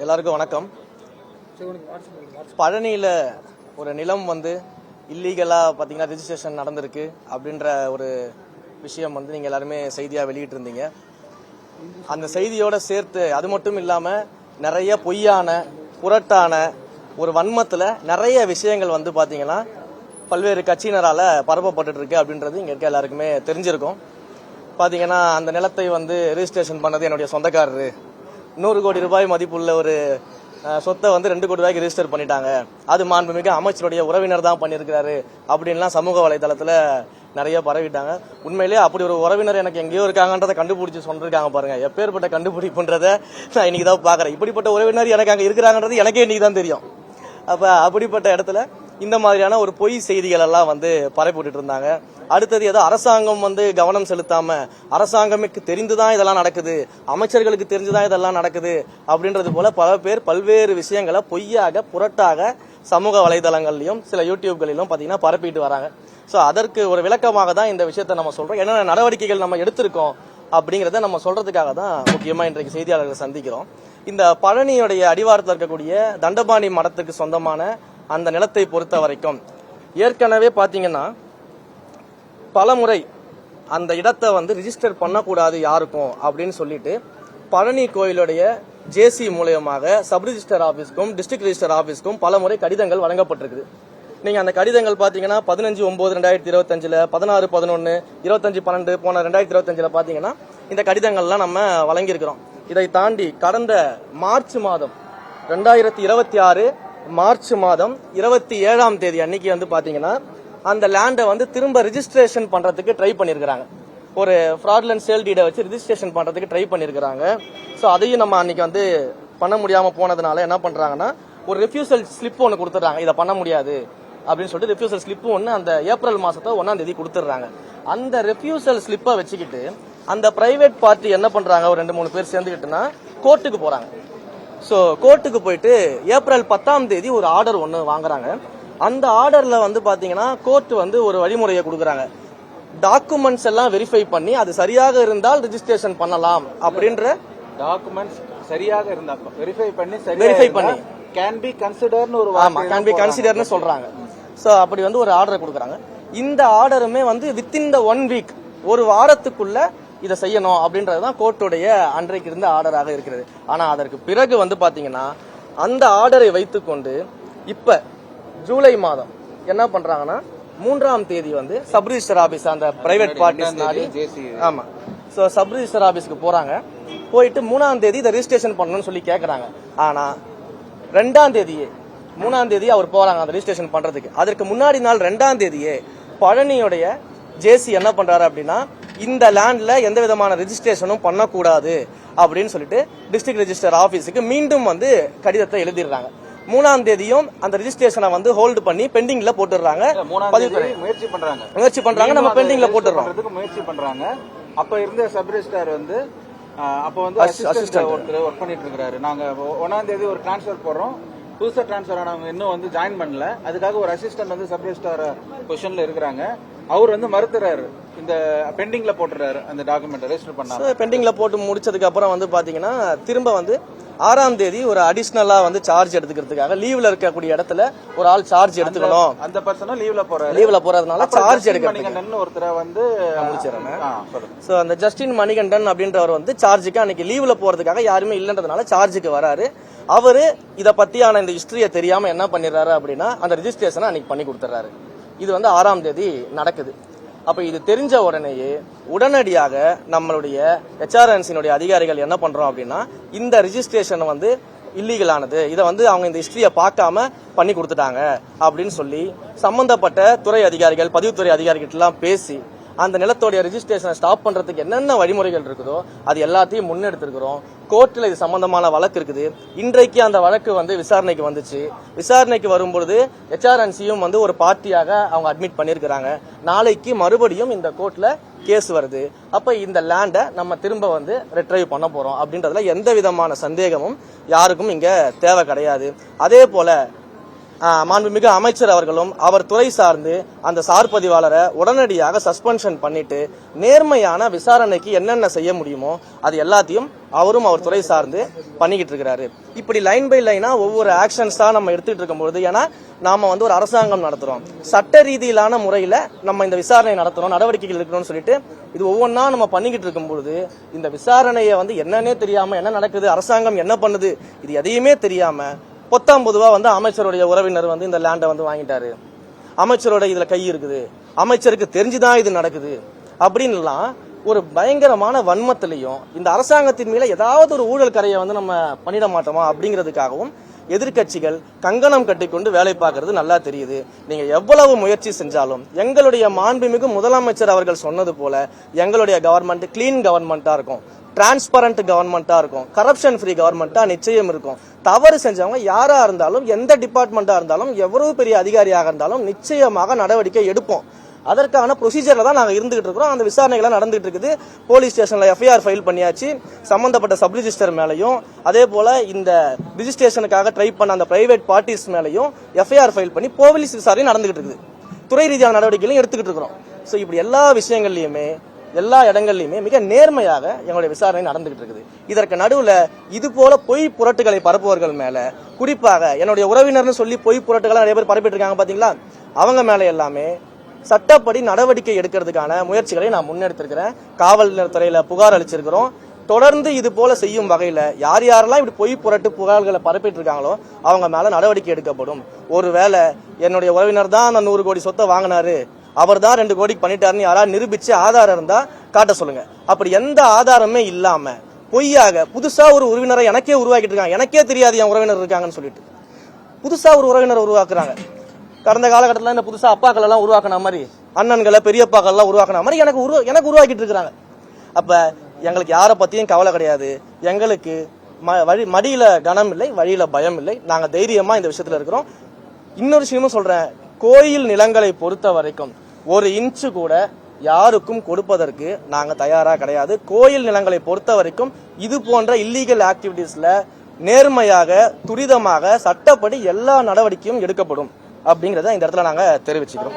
எல்லாருக்கும் வணக்கம். பழனியில் ஒரு நிலம் வந்து இல்லீகலாக பார்த்தீங்கன்னா ரெஜிஸ்ட்ரேஷன் நடந்திருக்கு அப்படின்ற ஒரு விஷயம் வந்து நீங்கள் எல்லாருமே செய்தியாக வெளியிட்டு இருந்தீங்க. அந்த செய்தியோட சேர்த்து அது மட்டும் இல்லாமல் நிறைய பொய்யான புரட்டான ஒரு வன்மத்தில் நிறைய விஷயங்கள் வந்து பார்த்தீங்கன்னா பல்வேறு கட்சியினரால் பரப்பப்பட்டு இருக்கு அப்படின்றது இங்கே இருக்க எல்லாருக்குமே தெரிஞ்சிருக்கும். பார்த்தீங்கன்னா அந்த நிலத்தை வந்து ரெஜிஸ்ட்ரேஷன் பண்ணது என்னுடைய சொந்தக்காரரு, 100 கோடி ரூபாய் மதிப்புள்ள ஒரு சொத்தை வந்து 2 கோடி ரூபாய்க்கு ரெஜிஸ்டர் பண்ணிட்டாங்க, அது மாண்புமிகு அமைச்சருடைய உறவினர் தான் பண்ணியிருக்கிறாரு அப்படின்லாம் சமூக வலைதளத்தில் நிறைய பரவிட்டாங்க. உண்மையிலேயே அப்படி ஒரு உறவினர் எனக்கு எங்கேயோ இருக்காங்கன்றதை கண்டுபிடிச்சி சொல்லிருக்காங்க பாருங்க. எப்பேற்பட்ட கண்டுபிடிப்புன்றதை நான் இன்னைக்கு தான் பார்க்குறேன். இப்படிப்பட்ட உறவினர் எனக்கு அங்கே இருக்கிறாங்கன்றது எனக்கே இன்னைக்கு தான் தெரியும். அப்போ அப்படிப்பட்ட இடத்துல இந்த மாதிரியான ஒரு பொய் செய்திகள் எல்லாம் வந்து பரப்பிட்டு இருந்தாங்க. அடுத்தது ஏதோ அரசாங்கம் வந்து கவனம் செலுத்தாம அரசாங்கமுக்கு தெரிந்துதான் இதெல்லாம் நடக்குது, அமைச்சர்களுக்கு தெரிஞ்சுதான் இதெல்லாம் நடக்குது அப்படின்றது போல பல பேர் பல்வேறு விஷயங்களை பொய்யாக புரட்டாக சமூக வலைதளங்கள்லயும் சில யூடியூப்களிலும் பாத்தீங்கன்னா பரப்பிட்டு வராங்க. ஸோ அதற்கு ஒரு விளக்கமாக தான் இந்த விஷயத்தை நம்ம சொல்றோம். என்னென்ன நடவடிக்கைகள் நம்ம எடுத்திருக்கோம் அப்படிங்கிறத நம்ம சொல்றதுக்காக தான் முக்கியமா இன்றைக்கு செய்தியாளர்களை சந்திக்கிறோம். இந்த பழனியுடைய அடிவாரத்தில் இருக்கக்கூடிய தண்டபாணி மடத்துக்கு சொந்தமான அந்த நிலத்தை பொறுத்த வரைக்கும் ஏற்கனவே பாத்தீங்கன்னா பலமுறை அந்த இடத்தை வந்து ரிஜிஸ்டர் பண்ணக்கூடாது யாருக்கும் அப்படின்னு சொல்லிட்டு பழனி கோயிலுடைய ஜேசி மூலயமாக சப் ரிஜிஸ்டர் ஆபீஸ்க்கும் டிஸ்ட்ரிக்ட் ரிஜிஸ்டர் ஆபீஸ்க்கும் பலமுறை கடிதங்கள் வழங்கப்பட்டிருக்குது. நீங்க அந்த கடிதங்கள் பாத்தீங்கன்னா 15/9/2025, 16/11, 25/12 போன 2025 பாத்தீங்கன்னா இந்த கடிதங்கள்லாம் நம்ம வழங்கியிருக்கிறோம். இதை தாண்டி கடந்த மார்ச் மாதம் 2026 மார்ச் மாதம் 27ஆம் தேதி அன்னைக்கு வந்து பாத்தீங்கன்னா அந்த லேண்டை வந்து திரும்ப ரிஜிஸ்ட்ரேஷன் பண்றதுக்கு ட்ரை பண்ணிருக்காங்க. ஒரு ஃப்ராட்லன்ட் சேல் டீடை வச்சு ரிஜிஸ்ட்ரேஷன் பண்றதுக்கு ட்ரை பண்ணிருக்காங்க. ஸோ அதையும் நம்ம அன்னைக்கு வந்து பண்ண முடியாம போனதுனால என்ன பண்றாங்கன்னா ஒரு ரெஃப்யூசல் ஸ்லிப் ஒன்று கொடுத்துறாங்க. இதை பண்ண முடியாது அப்படின்னு சொல்லிட்டு ரெஃப்யூசல் ஸ்லிப் ஒன்று அந்த ஏப்ரல் மாசத்தை 1ஆம் தேதி கொடுத்துறாங்க. அந்த ரெஃப்யூசல் ஸ்லிப்பை வச்சுக்கிட்டு அந்த பிரைவேட் பார்ட்டி என்ன பண்றாங்க, ஒரு 2-3 பேர் சேர்ந்துக்கிட்டுனா கோர்ட்டுக்கு போறாங்க. ஸோ கோர்ட்டுக்கு போயிட்டு ஏப்ரல் 10ஆம் தேதி ஒரு ஆர்டர் ஒன்று வாங்குறாங்க. அந்த ஆர்டர்ல வந்து பாத்தீங்கன்னா கோர்ட் வந்து ஒரு வழிமுறையை கொடுக்குறாங்க. டாக்குமெண்ட்ஸ் எல்லாம் வெரிஃபை பண்ணி அது சரியாக இருந்தால் ரெஜிஸ்ட்ரேஷன் பண்ணலாம் அப்படின்ற டாக்குமெண்ட்ஸ் சரியாக இருந்தா வெரிஃபை பண்ணி கேன் பி கன்சிடர்னு ஒரு கேன் பி கன்சிடர்னு சொல்றாங்க. ஸோ அப்படி வந்து ஒரு ஆர்டரை கொடுக்குறாங்க. இந்த ஆர்டருமே வந்து வித்தின் த 1 வீக், ஒரு வாரத்துக்குள்ள இதை செய்யணும் அப்படின்றதுதான் கோர்ட்டுடைய அன்றைக்கு இருந்த ஆர்டராக இருக்கிறது. ஆனா அதற்கு பிறகு வந்து பாத்தீங்கன்னா அந்த ஆர்டரை வைத்துக்கொண்டு இப்ப ஜூலை மாதம் என்ன பண்றாங்கன்னா 3ஆம் தேதி வந்து சப் ரிஜிஸ்டர் ஆபீஸ் அந்த பிரைவேட் பார்ட்டிஸ் நாடி ஆமா சோ சப் ரிஜிஸ்டர் ஆபீஸ்க்கு போறாங்க. போயிட்டு 3ஆம் தேதி இதை ரிஜிஸ்ட்ரேஷன் பண்ணணும்னு சொல்லி கேக்குறாங்க. ஆனா 2ஆம் தேதியே 3ஆம் தேதி அவர் போறாங்க அந்த ரிஜிஸ்ட்ரேஷன் பண்றதுக்கு. அதற்கு முன்னாடி நாள் 2ஆம் தேதியே பழனியுடைய ஜேசி என்ன பண்றாரு அப்படின்னா இந்த லேண்ட்ல எந்த விதமான ரெஜிஸ்ட்ரேஷனும் பண்ணக்கூடாது அப்படின்னு சொல்லிட்டு டிஸ்ட்ரிக்ட் ரெஜிஸ்டர் ஆபீஸுக்கு மீண்டும் வந்து கடிதத்தை எழுதிடுறாங்க. 3ஆம் தேதியும் அந்த ரெஜிஸ்ட்ரேஷனை வந்து ஹோல்டு பண்ணி பெண்டிங்ல போட்டுறாங்க. முயற்சி பண்றாங்க நம்ம பெண்டிங்ல போட்டுறோம் முயற்சி பண்றாங்க. அப்ப இருந்த சப் ரெஜிஸ்டர் வந்து அப்ப வந்து அசிஸ்டன்ட் ஒருத்தர் ஒர்க் பண்ணிட்டு இருக்காரு. நாங்க 1ஆம் தேதி ஒரு டிரான்ஸ்பர் போடுறோம், புதுசா டிரான்ஸ்பர் ஆனவங்க இன்னும் வந்து ஜாயின் பண்ணல. அதுக்காக ஒரு அசிஸ்டன்ட் வந்து சப் ரெஜிஸ்டர் பொசிஷன்ல இருக்கிறாங்க. அவர் வந்து மறுத்துறாரு, இந்த பெண்டிங்ல போட்டுறாரு அந்த டாக்குமெண்ட் ரெஜிஸ்டர் பண்ணாரு. பெண்டிங்ல போட்டு முடிச்சதுக்கு அப்புறம் வந்து பாத்தீங்கன்னா திரும்ப வந்து 6ஆம் தேதி ஒரு அடிஷனலா வந்து சார்ஜ் எடுத்துக்கிறதுக்காக லீவ்ல இருக்கக்கூடிய இடத்துல ஒரு ஆள் சார்ஜ் எடுத்துக்கணும். அந்த பர்சனும் லீவ்ல போறதுனால சார்ஜ் எடுக்கணும். ஒருத்தரை வந்து முடிச்சிடறேன். சோ அந்த ஜஸ்டின் மணிகண்டன் அப்படின்றவர் வந்து சார்ஜுக்கு அன்னைக்கு லீவ்ல போறதுக்காக யாருமே இல்லன்றதுனால சார்ஜுக்கு வராரு. அவரு இத பத்தியான இந்த ஹிஸ்டரிய தெரியாம என்ன பண்ணிடுறாரு அப்படின்னா அந்த ரெஜிஸ்ட்ரேஷனை அன்னைக்கு பண்ணி கொடுத்துறாரு. இது வந்து 6ஆம் தேதி நடக்குது. அப்ப இது தெரிஞ்ச உடனேயே உடனடியாக நம்மளுடைய HRNC அதிகாரிகள் என்ன பண்றோம் அப்படின்னா இந்த ரெஜிஸ்ட்ரேஷன் வந்து இல்லீகலானது, இதை வந்து அவங்க இந்த ஹிஸ்டரிய பார்க்காம பண்ணி கொடுத்துட்டாங்க அப்படின்னு சொல்லி சம்பந்தப்பட்ட துறை அதிகாரிகள் பதிவுத்துறை அதிகாரிகள் எல்லாம் பேசி அந்த நிலத்தோடைய ரெஜிஸ்ட்ரேஷனை ஸ்டாப் பண்றதுக்கு என்னென்ன வழிமுறைகள் இருக்குதோ அது எல்லாத்தையும் முன்னெடுத்திருக்கிறோம். கோர்ட்ல இது சம்பந்தமான வழக்கு இருக்குது. இன்றைக்கு அந்த வழக்கு வந்து விசாரணைக்கு வந்துச்சு. விசாரணைக்கு வரும்பொழுது HRNCயும் வந்து ஒரு பார்ட்டியாக அவங்க அட்மிட் பண்ணிருக்கிறாங்க. நாளைக்கு மறுபடியும் இந்த கோர்ட்ல கேஸ் வருது. அப்ப இந்த லேண்டை நம்ம திரும்ப வந்து ரெட்ரைவ் பண்ண போறோம் அப்படின்றதுல எந்த விதமான சந்தேகமும் யாருக்கும் இங்க தேவை கிடையாது. அதே போல மாண்புமிகு அமைச்சர் அவர்களும் அவர் துறை சார்ந்து அந்த சார் பதிவாளரை உடனடியாக சஸ்பென்ஷன் பண்ணிட்டு நேர்மையான விசாரணைக்கு என்னென்ன செய்ய முடியுமோ அது எல்லாத்தையும் அவரும் அவர் துறை சார்ந்து பண்ணிக்கிட்டு இருக்கிறாரு. இப்படி லைன் பை லைனா ஒவ்வொரு ஆக்ஷன்ஸா நம்ம எடுத்துட்டு இருக்கும்போது, ஏன்னா நாம வந்து ஒரு அரசாங்கம் நடத்துறோம், சட்ட ரீதியிலான முறையில நம்ம இந்த விசாரணை நடத்துறோம், நடவடிக்கைகள் எடுக்கணும்னு சொல்லிட்டு இது ஒவ்வொன்றா நம்ம பண்ணிக்கிட்டு இருக்கும்பொழுது இந்த விசாரணையை வந்து என்னன்னே தெரியாம என்ன நடக்குது, அரசாங்கம் என்ன பண்ணுது, இது எதையுமே தெரியாம பொத்தாம் பொதுவா வந்து அமைச்சருடைய உறவினர் வந்து இந்த லேண்டை வந்து வாங்கிட்டாரு, அமைச்சரோட இதுல கை இருக்குது, அமைச்சருக்கு தெரிஞ்சுதான் இது நடக்குது அப்படின்லாம் ஒரு பயங்கரமான வன்மத்திலையும் இந்த அரசாங்கத்தின் மேல ஏதாவது ஒரு ஊழல் கரையை வந்து நம்ம பண்ணிட மாட்டோமா அப்படிங்கிறதுக்காகவும் எதிர்கட்சிகள் கங்கணம் கட்டிக்கொண்டு வேலை பார்க்கறது நல்லா தெரியுது. நீங்க எவ்வளவு முயற்சி செஞ்சாலும் எங்களுடைய மாண்புமிகு முதலமைச்சர் அவர்கள் சொன்னது போல எங்களுடைய கவர்மெண்ட் கிளீன் கவர்மெண்டா இருக்கும், டிரான்ஸ்பரண்ட் கவர்மெண்டா இருக்கும், கரப்ஷன் ஃப்ரீ கவர்மெண்டா நிச்சயம் இருக்கும். தவறு செஞ்சவங்க யாரா இருந்தாலும் எந்த டிபார்ட்மெண்டா இருந்தாலும் எவ்வளவு பெரிய அதிகாரியாக இருந்தாலும் நிச்சயமாக நடவடிக்கை எடுப்போம். அதற்கான ப்ரொசீஜர்ல தான் நாங்க இருந்துகிட்டு இருக்கிறோம். அந்த விசாரணைகள் நடந்துட்டு இருக்குது. போலீஸ் ஸ்டேஷன்ல எஃப்ஐஆர் ஃபைல் பண்ணியாச்சு. சம்பந்தப்பட்ட சப் ரிஜிஸ்டர் மேலையும் அதே போல இந்த ரிஜிஸ்ட்ரேஷனுக்காக ட்ரை பண்ண அந்த பிரைவேட் பார்ட்டிஸ் மேலையும் எஃப்ஐஆர் ஃபைல் பண்ணி போலீஸ் விசாரணை நடந்துகிட்டு இருக்குது. துறை ரீதியான நடவடிக்கைகளையும் எடுத்துக்கிட்டு இருக்கிறோம். ஸோ இப்படி எல்லா விஷயங்கள்லயுமே எல்லா இடங்கள்லயுமே மிக நேர்மையாக எங்களுடைய விசாரணை நடந்துகிட்டு இருக்குது. இதற்கு நடுவுல இது போல பொய் புரட்டுகளை பரப்புவர்கள் மேல, குறிப்பாக என்னுடைய உறவினர்னு சொல்லி பொய் புரட்டுகளை நிறைய பேர் பரப்பிட்டு இருக்காங்க பாத்தீங்களா, அவங்க மேல எல்லாமே சட்டப்படி நடவடிக்கை எடுக்கிறதுக்கான முயற்சிகளை நான் முன்னெடுத்திருக்கிறேன். காவல்துறையில புகார் அளிச்சிருக்கிறோம். தொடர்ந்து இது போல செய்யும் வகையில யார் யாரெல்லாம் இப்படி பொய் புரட்டு புகார்களை பரப்பிட்டு இருக்காங்களோ அவங்க மேல நடவடிக்கை எடுக்கப்படும். ஒருவேளை என்னுடைய உறவினர் தான் அந்த 100 கோடி சொத்தை வாங்கினாரு, அவர் தான் 2 கோடிக்கு பண்ணிட்டாருன்னு யாராவது நிரூபிச்சு ஆதாரம் இருந்தா காட்ட சொல்லுங்க. அப்படி எந்த ஆதாரமே இல்லாம பொய்யாக புதுசா ஒரு உறவினரை எனக்கே உருவாக்கிட்டு இருக்காங்க. எனக்கே தெரியாது என் உறவினர் இருக்காங்கன்னு சொல்லிட்டு புதுசா ஒரு உறவினர் உருவாக்குறாங்க. கடந்த காலகட்டத்தில் இந்த புதுசா அப்பாக்கள் எல்லாம் உருவாக்கின மாதிரி, அண்ணன்களை பெரியப்பாக்கள் எல்லாம் உருவாக்கின மாதிரி எனக்கு உருவாக்கிட்டு இருக்கிறாங்க. அப்ப எங்களுக்கு யாரை பத்தியும் கவலை கிடையாது. எங்களுக்கு மடியில கனம் இல்லை, வழியில பயம் இல்லை. நாங்க தைரியமா இந்த விஷயத்துல இருக்கிறோம். இன்னொரு விஷயமும் சொல்றேன், கோயில் நிலங்களை பொறுத்த வரைக்கும் 1 இன்ச்சு கூட யாருக்கும் கொடுப்பதற்கு நாங்க தயாரா கிடையாது. கோயில் நிலங்களை பொறுத்த வரைக்கும் இது போன்ற இல்லீகல் ஆக்டிவிட்டீஸ்ல நேர்மையாக துரிதமாக சட்டப்படி எல்லா நடவடிக்கையும் எடுக்கப்படும் அப்படிங்கறத இந்த இடத்துல நாங்க தெரிவிச்சுக்கிறோம்.